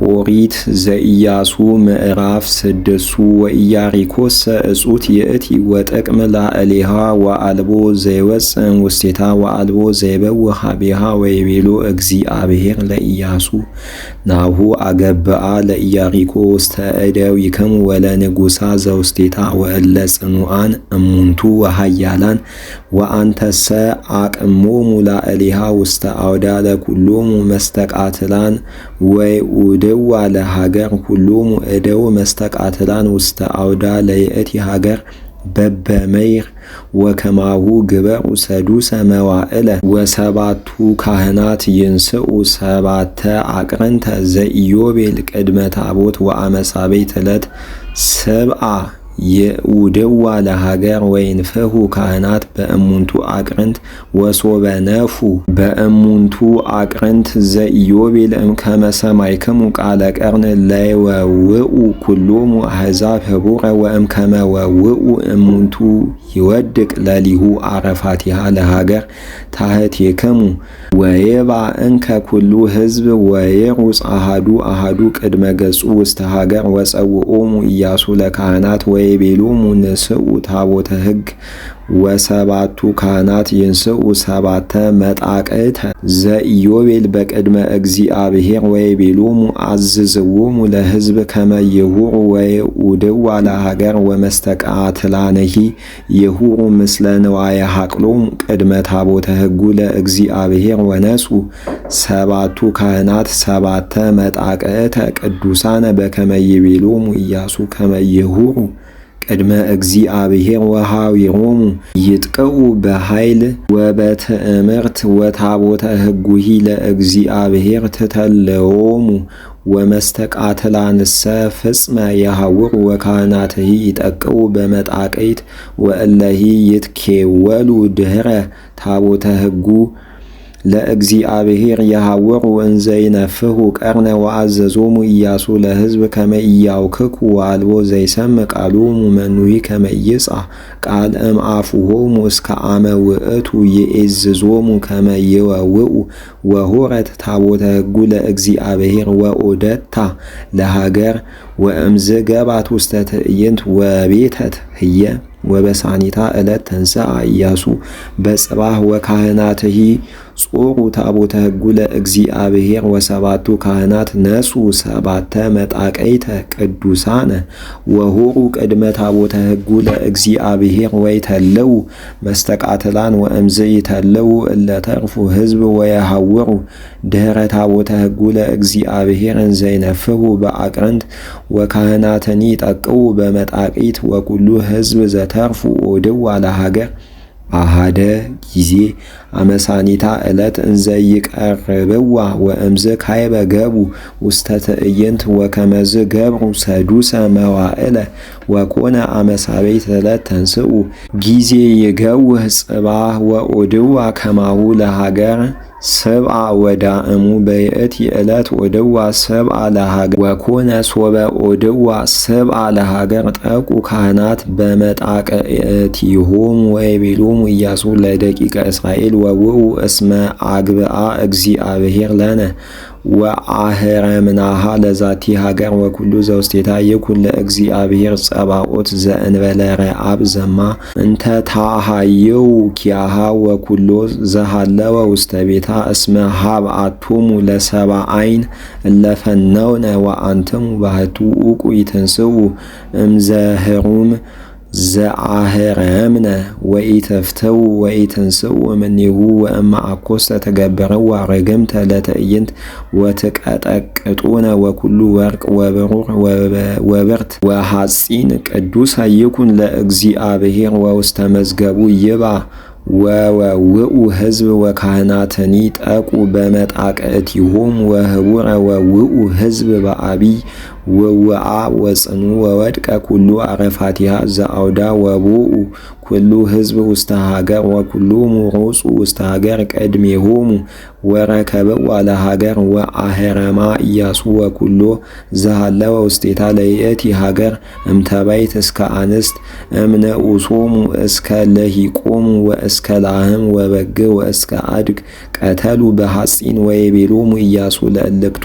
ኦሪት ዘኢያሱ ምዕራፍ 6 ወኢያሪኮሰ እጹት ይእቲ ወጠቅም ላዕሌሃ ወአልቦ ዘይወፅእ ውስቴታ ወአልቦ ዘይበውእ ኀቤሃ ወይቤሎ እግዚአብሔር ለኢያሱ ናሁ አገብአ ለኢያሪኮ ውስተ እደዊክሙ ወለንጉሣ ዘውስቴታ ወእለ ጽኑዓን እሙንቱ ወኃያላን ወአንተሰ አቅሞሙ ላዕሌሃ ውስተ አውዳ ለኵሎሙ መስተቃትላን ወይኡድዋ ለሀገር ኩሎሙ እደው መስተቃትላን ውስተ አውዳ ለይእቲ ሀገር በበመይር ወከማሁ ግበሩ ሰዱሰ መዋዕለ ወሰባቱ ካህናት ይንስኡ ሰባተ አቅረንተ ዘኢዮቤል ቅድመ ታቦት ወአመሳቤት ዕለት ሰብአ የኡድዋ ለሀገር ወይንፍሑ ካህናት በእሙንቱ አቅርንት ወሶበ ነፉ በእሙንቱ አቅርንት ዘኢዮቤል እምከመ ሰማዕክሙ ቃለ ቀርን ለይወውኡ ኩሎሙ አሕዛብ ኅቡረ ወእምከመ ወውኡ እሙንቱ ይወድቅ ለሊሁ አረፋቲሃ ለሀገር ታሕቲክሙ ወይብአ እንከ ኩሉ ሕዝብ ወይሩጽ አሐዱ አሐዱ ቅድመ ገጹ ውስተ ሀገር ወጸውዖሙ ኢያሱ ለካህናት ወይቤሎሙ ንስኡ ታቦተ ሕግ ወሰባቱ ካህናት ይንስኡ ሰባተ መጣቅዕተ ዘኢዮቤል በቅድመ እግዚአብሔር ወይቤሎሙ አዝዝዎሙ ለሕዝብ ከመ ይሁሩ ወይኡድዋ ለሀገር ወመስተቃትላንሂ ይሁሩ ምስለ ንዋየ ሐቅሎሙ ቅድመ ታቦተ ሕጉ ለእግዚአብሔር ወነጹ ሰባቱ ካህናት ሰባተ መጣቅዕተ ቅዱሳነ በከመ ይቤሎሙ ኢያሱ ከመ ይሁሩ ቅድመ እግዚአብሔር ወኀዊሮሙ ይጥቀኡ በኃይል ወበትእምርት ወታቦተ ሕጉሂ ለእግዚአብሔር ትተልዎሙ ወመስተቃትላንሰ ፍጽመ የሐውሩ ወካህናትሂ ይጠቅኡ በመጣቅዕት ወእለሂ ይትኬወሉ ድኅረ ታቦተ ሕጉ ለእግዚአብሔር የሐወሩ እንዘ ይነፍሑ ቀርነ ወአዘዞሙ ኢያሱ ለሕዝብ ከመ ኢያውክኩ ወአልቦ ዘይሰምዕ ቃሎሙ መኑሂ ከመ ይጽአ ቃል እምአፉሆሙ እስከ አመ ውእቱ ይዔዝዞሙ ከመ ይወውኡ ወሖረት ታቦተ ሕጉ ለእግዚአብሔር ወኦደታ ለሀገር ወእምዝ ገባት ውስተ ትዕይንት ወቤተት ህየ ወበሳኒታ ዕለት ተንሥአ ኢያሱ በጽባሕ ወካህናትሂ ጾሩ ታቦተ ሕጉ ለእግዚአብሔር ወሰባቱ ካህናት ነጹ ሰባተ መጣቅዕተ ቅዱሳነ ወሖሩ ቅድመ ታቦተ ሕጉ ለእግዚአብሔር ወይተለዉ መስተቃትላን ወእምዝ ይተለዉ እለ ተርፉ ሕዝብ ወየሐውሩ ድኅረ ታቦተ ሕጉ ለእግዚአብሔር እንዘ ይነፍሑ በአቅርንት ወካህናትኒ ይጠቅኡ በመጣቅዕት ወኩሉ ሕዝብ ዘተርፉ ኦድዋ ለሀገር አሃደ ጊዜ አመሳኒታ ዕለት እንዘ ይቀርብዋ ወእምዝ ካይበ ገቡ ውስተ ትዕይንት ወከመዝ ገብሩ ሰዱሰ መዋዕለ ወኮነ አመሳቤት ዕለት ተንሥኡ ጊዜ ይገውህ ጽባሕ ወኦድዋ ከማሁ ለሀገር ሰብአ ወዳእሙ በይእቲ ዕለት ኦድዋ ሰብአ ለሀገር ወኮነ ሶበ ኦድዋ ሰብአ ለሀገር ጠቁ ካህናት በመጣቅዕቲሆሙ ወይቤሎሙ ኢያሱ ለደቂቀ እስራኤል ወውኡ እስመ አግብአ እግዚአብሔር ለነ ወአህረምናሃ ለዛቲ ሀገር ወኩሉ ዘውስቴታ ይኩን ለእግዚአብሔር ጸባኦት ዘእንበለ ረአብ ዘማ እንተ ታሃየው ኪያሃ ወኩሎ ዘሃለወ ውስተ ቤታ እስመ ሀብአቶሙ ለሰብአ ዓይን እለፈነውነ ወአንትሙ ባህቱ ዑቁ ይትንሥኡ እምዘህሩም ዘአህረምነ ወኢተፍተው ወኢትንሥኡ እምኔሁ ወእመ አኮሰ ተገበረዋ ርግምተ ለትዕይንት ወትቀጠቅጡነ ወኩሉ ወርቅ ወብሩር ወብርት ወሐጺን ቅዱስ ይኩን ለእግዚአብሔር ወውስተ መዝገቡ ይብአ ወወውኡ ሕዝብ ወካህናትኒ ጠቁ በመጣቅዕቲሆሙ ወኅቡረ ወውኡ ሕዝብ በአቢይ ወውአ ወጽኑ ወወድቀ ኩሉ አረፋቲሃ ዘአውዳ ወቦኡ ኩሉ ሕዝብ ውስተ ሀገር ወኩሎሙ ሮጹ ውስተ ሀገር ቅድሜሆሙ ወረከብዋ ለሀገር ወአህረማ ኢያሱ ወኩሎ ዘሃለወ ውስቴታ ለይእቲ ሀገር እምተባይት እስከ አንስት እምነኡሶሙ እስከ ለሂቆሙ ወእስከ ላህም ወበግ ወእስከ አድግ ቀተሉ በሐጺን ወይቤሎሙ ኢያሱ ለእልክቱ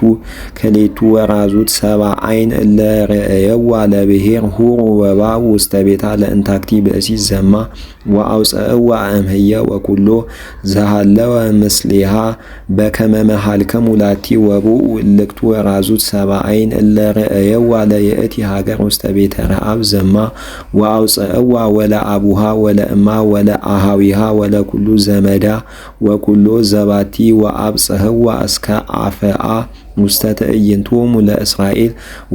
ክሌቱ ወራዙት ሰብአ አይን እለ ርእየዋ ለብሔር ሁሩ ወባኡ ውስተ ቤታ ለእንታክቲ ብእሲት ዘማ ወአውፅእዋ እምሕየ ወኩሎ ዘሃለወ ምስሌሃ በከመ መሃልክሙ ላቲ ወቡኡ እልክቱ ወራዙት ሰብአ አይን እለ ርእየዋ ለይእቲ ሀገር ውስተ ቤተ ረአብ ዘማ ወአውፅእዋ ወለአቡሃ ወለእማ ወለአሃዊሃ ወለኩሉ ዘመዳ ወኩሎ ዘባቲ ወአብጽሕዋ እስከ አፍአ ውስተ ትዕይንቶሙ ለእስራኤል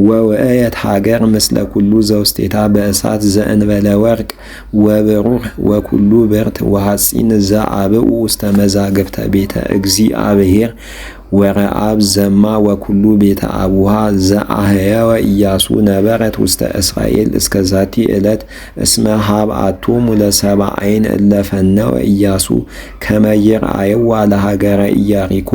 ወውእየት ሀገር ምስለ ኩሉ ዘውስቴታ በእሳት ዘእንበለ ወርቅ ወብሩር ወኩሉ ብርት ወሐጺን ዘአብኡ ውስተ መዛግብተ ቤተ እግዚአብሔር ወረአብ ዘማ ወኩሉ ቤተ አቡሃ ዘአህየወ ኢያሱ ነበረት ውስተ እስራኤል እስከ ዛቲ ዕለት እስመ ሀብአቶሙ ለሰብአ አይን እለ ፈነወ ኢያሱ ከመ ይርአይዋ ለሀገረ ኢያሪኮ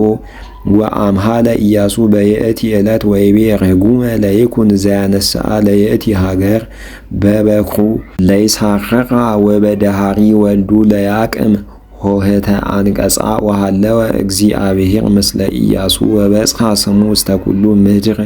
ወአምሃለ ኢያሱ በይእቲ ዕለት ወይቤ ርጉመ ለይኩን ዘያነስአ ለይእቲ ሀገር በበኩሩ ለይሳረቃ ወበደሃሪ ወልዱ ለያቅም ሆህተ አንቀጻ ወሃለወ እግዚአብሔር ምስለ ኢያሱ ወበጽሐ ስሙ ውስተ ኩሉ ምድር